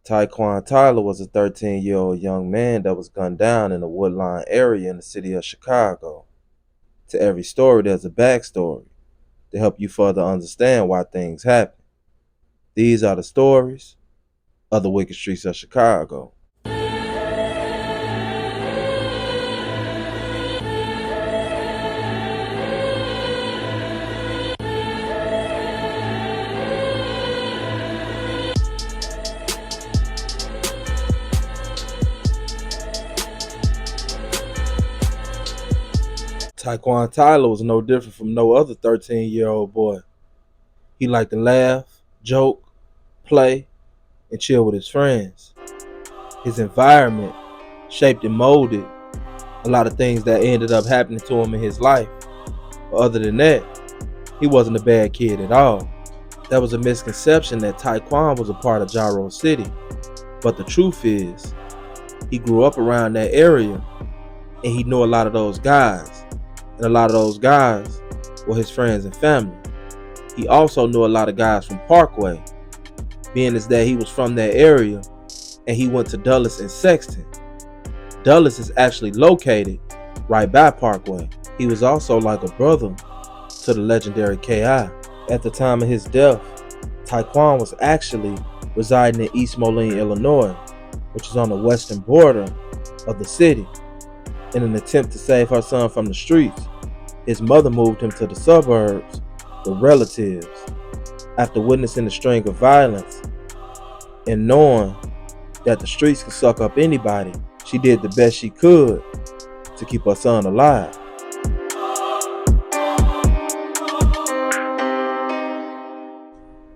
Tyquan Tyler was a 13-year-old young man that was gunned down in the Woodlawn area in the city of Chicago. To every story, there's a backstory to help you further understand why things happen. These are the stories of the wicked streets of Chicago. Tyquan Tyler was no different from no other 13-year-old boy. He liked to laugh, joke, play, and chill with his friends. His environment shaped and molded a lot of things that ended up happening to him in his life. But other than that, he wasn't a bad kid at all. There was a misconception that Taekwon was a part of Gyro City. But the truth is, he grew up around that area and he knew a lot of those guys. And a lot of those guys were his friends and family. He also knew a lot of guys from Parkway, being as that he was from that area and he went to Dulles and Sexton. Dulles is actually located right by Parkway. He was also like a brother to the legendary K.I. At the time of his death, Taekwon was actually residing in East Moline, Illinois, which is on the western border of the city. In an attempt to save her son from the streets, his mother moved him to the suburbs with relatives. After witnessing a string of violence and knowing that the streets could suck up anybody, she did the best she could to keep her son alive.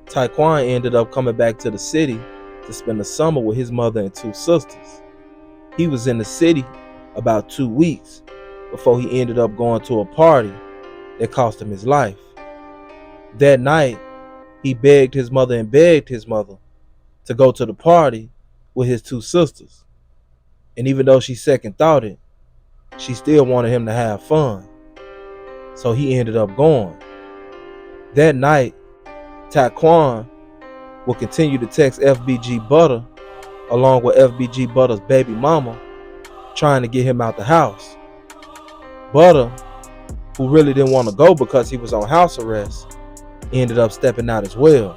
Taekwon ended up coming back to the city to spend the summer with his mother and two sisters. He was in the city about 2 weeks before he ended up going to a party that cost him his life. That night, he begged his mother to go to the party with his two sisters. And even though she second thought it, she still wanted him to have fun. So he ended up going. That night, Taekwon would continue to text FBG Butter along with FBG Butter's baby mama, trying to get him out the house. Butter, who really didn't want to go because he was on house arrest, ended up stepping out as well.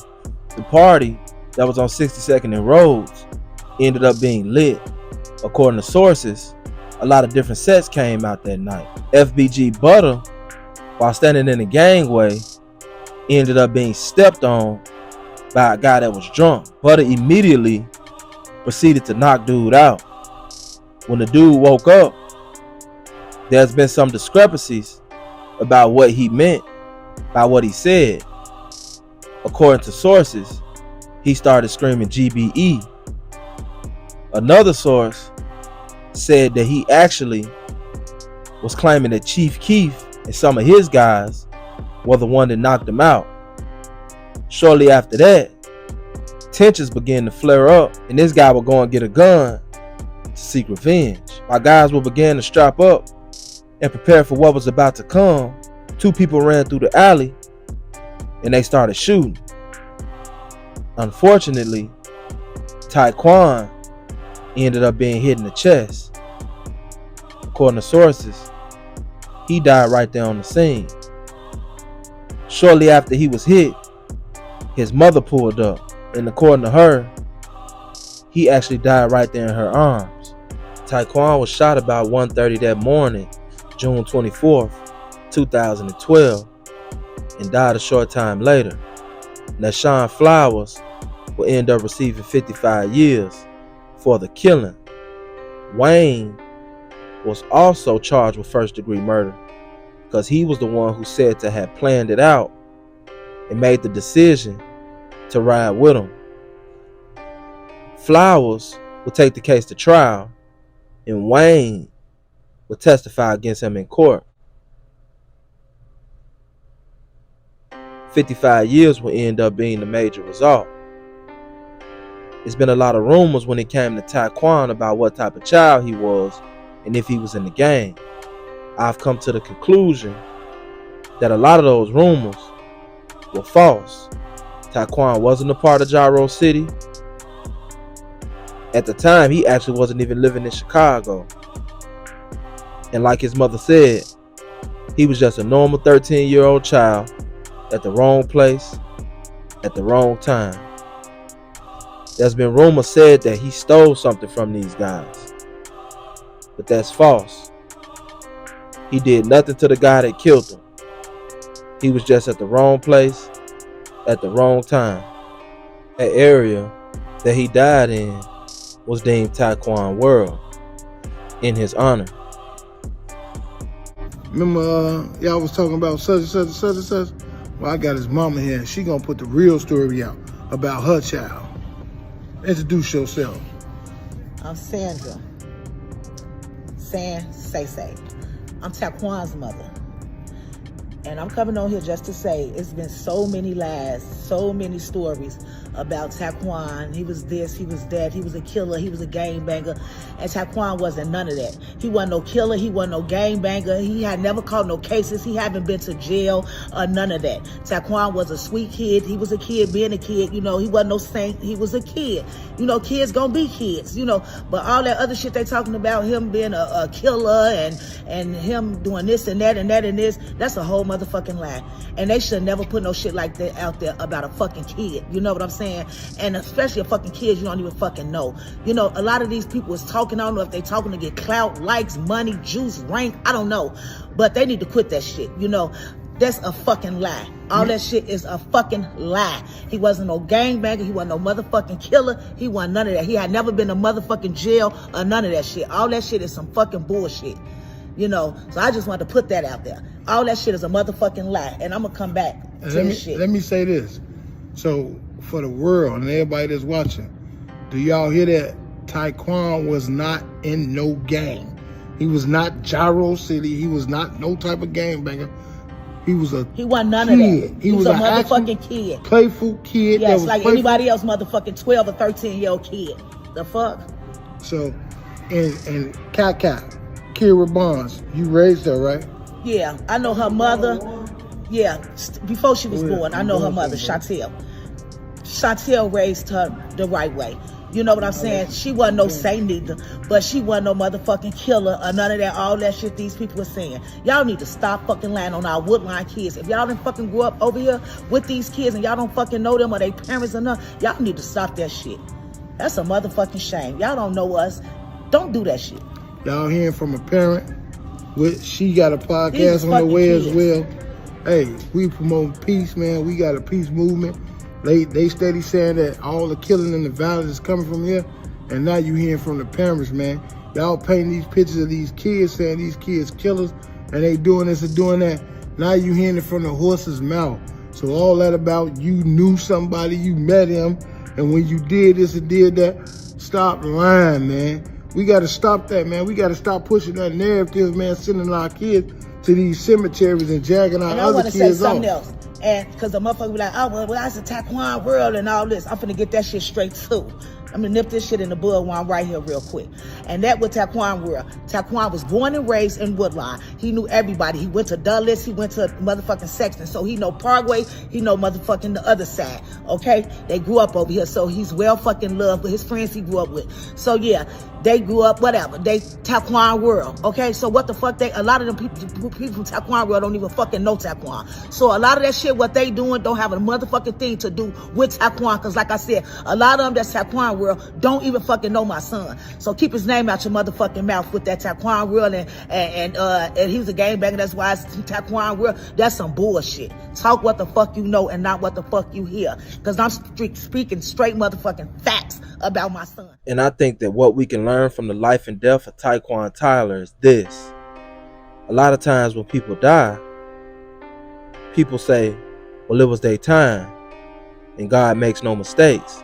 The party that was on 62nd and Rhodes ended up being lit. According to sources, a lot of different sets came out that night. FBG Butter, while standing in the gangway, ended up being stepped on by a guy that was drunk. Butter immediately proceeded to knock dude out. When the dude woke up, there's been some discrepancies about what he meant by what he said. According to sources, he started screaming GBE. Another source said that he actually was claiming that Chief Keef and some of his guys were the one that knocked him out. Shortly after that, tensions began to flare up and this guy would go and get a gun to seek revenge. While guys would begin to strap up and prepare for what was about to come, two people ran through the alley and they started shooting. Unfortunately, Taekwon ended up being hit in the chest. According to sources, he died right there on the scene. Shortly after he was hit, his mother pulled up, and according to her, he actually died right there in her arms. Taekwon was shot about 1:30 that morning, June 24th, 2012, and died a short time later. Nashawn Flowers will end up receiving 55 years for the killing. Wayne was also charged with first-degree murder because he was the one who said to have planned it out and made the decision to ride with him. Flowers will take the case to trial, and Wayne will testify against him in court. 55 years will end up being the major result. There's been a lot of rumors when it came to Taekwon about what type of child he was and if he was in the gang. I've come to the conclusion that a lot of those rumors were false. Taekwon wasn't a part of Gyro City. At the time, he actually wasn't even living in Chicago. And like his mother said, he was just a normal 13-year-old child at the wrong place at the wrong time. There's been rumors said that he stole something from these guys, but that's false. He did nothing to the guy that killed him. He was just at the wrong place at the wrong time. That area that he died in was deemed Tyquan World in his honor. Remember, y'all was talking about such and such and such and such? Well, I got his mama here, and she gonna put the real story out about her child. Introduce yourself. I'm Sandra. Say. I'm Taekwon's mother. And I'm coming on here just to say it's been so many lies, so many stories about Taekwon. He was this, he was that, he was a killer, he was a gangbanger. And Taekwon wasn't none of that. He wasn't no killer, he wasn't no gangbanger. He had never caught no cases. He hadn't been to jail or none of that. Taekwon was a sweet kid. He was a kid being a kid. You know, he wasn't no saint. He was a kid. You know, kids gonna be kids, you know. But all that other shit they talking about, him being a killer and him doing this and that and that and this, that's a whole motherfucking lie. And they should never put no shit like that out there about a fucking kid. You know what I'm saying? And especially a fucking kid you don't even fucking know. You know, a lot of these people is talking, I don't know if they talking to get clout, likes, money, juice, rank, I don't know. But they need to quit that shit, you know. That's a fucking lie. All that shit is a fucking lie. He wasn't no gangbanger. He wasn't no motherfucking killer. He wasn't none of that. He had never been to motherfucking jail or none of that shit. All that shit is some fucking bullshit. You know, so I just wanted to put that out there. All that shit is a motherfucking lie. And I'm going to come back to this shit. Let me say this. So, for the world and everybody that's watching, do y'all hear that? Taekwon was not in no gang. He was not Gyro City. He was not no type of gangbanger. He wasn't none kid. of that. He was a motherfucking kid. Playful kid. Yes, like anybody else motherfucking 12 or 13-year-old kid. The fuck? So, and Kaka, Kira Bonds, you raised her, right? Yeah, I know her mother. Yeah, before she was born, I know her mother, Chantel. Chantel raised her the right way. You know what I'm saying? She wasn't no saint neither, but she wasn't no motherfucking killer or none of that, all that shit these people are saying. Y'all need to stop fucking lying on our Woodlawn kids. If y'all didn't fucking grow up over here with these kids and y'all don't fucking know them or their parents or nothing, y'all need to stop that shit. That's a motherfucking shame. Y'all don't know us. Don't do that shit. Y'all hearing from a parent. She got a podcast on the way as well. Hey, we promote peace, man. We got a peace movement. They steady saying that all the killing and the violence is coming from here, and now you hearing from the parents, man. Y'all painting these pictures of these kids saying these kids killers, and they doing this and doing that. Now you hearing it from the horse's mouth. So all that about you knew somebody, you met him, and when you did this and did that, stop lying, man. We got to stop that, man. We got to stop pushing that narrative, man, sending our kids to these cemeteries and jagging our other kids off. And I want to say something else. And because the motherfucker be like, oh, well, that's a Taekwon world and all this. I'm finna get that shit straight too. I'm gonna nip this shit in the bud while I'm right here real quick. And that with Taekwon world. Taekwon was born and raised in Woodlawn. He knew everybody. He went to Dulles. He went to motherfucking Sexton. So he know Parkway. He know motherfucking the other side. Okay? They grew up over here. So he's well fucking loved with his friends he grew up with. So yeah, they grew up, whatever. They Taekwon world. Okay? So what the fuck a lot of them people from Taekwon world don't even fucking know Taekwon. So a lot of that shit, what they doing, don't have a motherfucking thing to do with Taekwon. Cause like I said, a lot of them that's Taekwon world don't even fucking know my son. So keep his name out your motherfucking mouth with that Taekwon world and he was a gangbanger, that's why it's Taekwon world. That's some bullshit. Talk what the fuck you know and not what the fuck you hear. Cause I'm speaking straight motherfucking facts about my son. And I think that what we can learn from the life and death of Tyquan Tyler is this. A lot of times when people die, people say, well, it was their time and God makes no mistakes.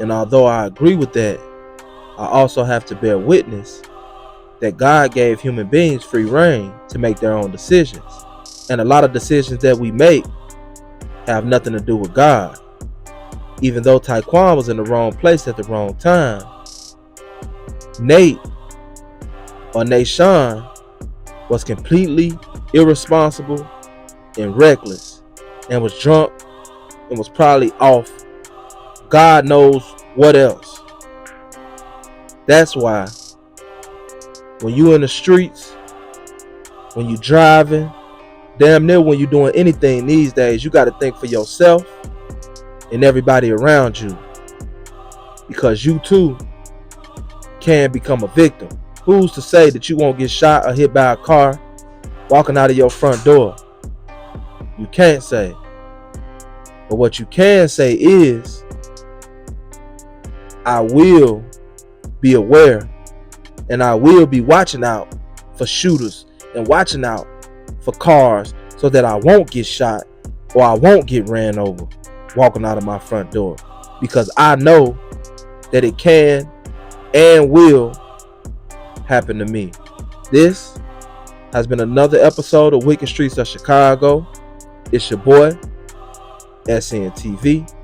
And although I agree with that, I also have to bear witness that God gave human beings free reign to make their own decisions. And a lot of decisions that we make have nothing to do with God. Even though Taekwon was in the wrong place at the wrong time, Nate Sean was completely irresponsible and reckless and was drunk and was probably off God knows what else. That's why when you in the streets, when you driving, damn near when you doing anything these days, you got to think for yourself and everybody around you, because you too can become a victim. Who's to say that you won't get shot or hit by a car walking out of your front door? You can't say. But what you can say is, I will be aware and I will be watching out for shooters and watching out for cars so that I won't get shot or I won't get ran over walking out of my front door, because I know that it can and will happen to me. This has been another episode of Wicked Streets of Chicago. It's your boy, Sntv.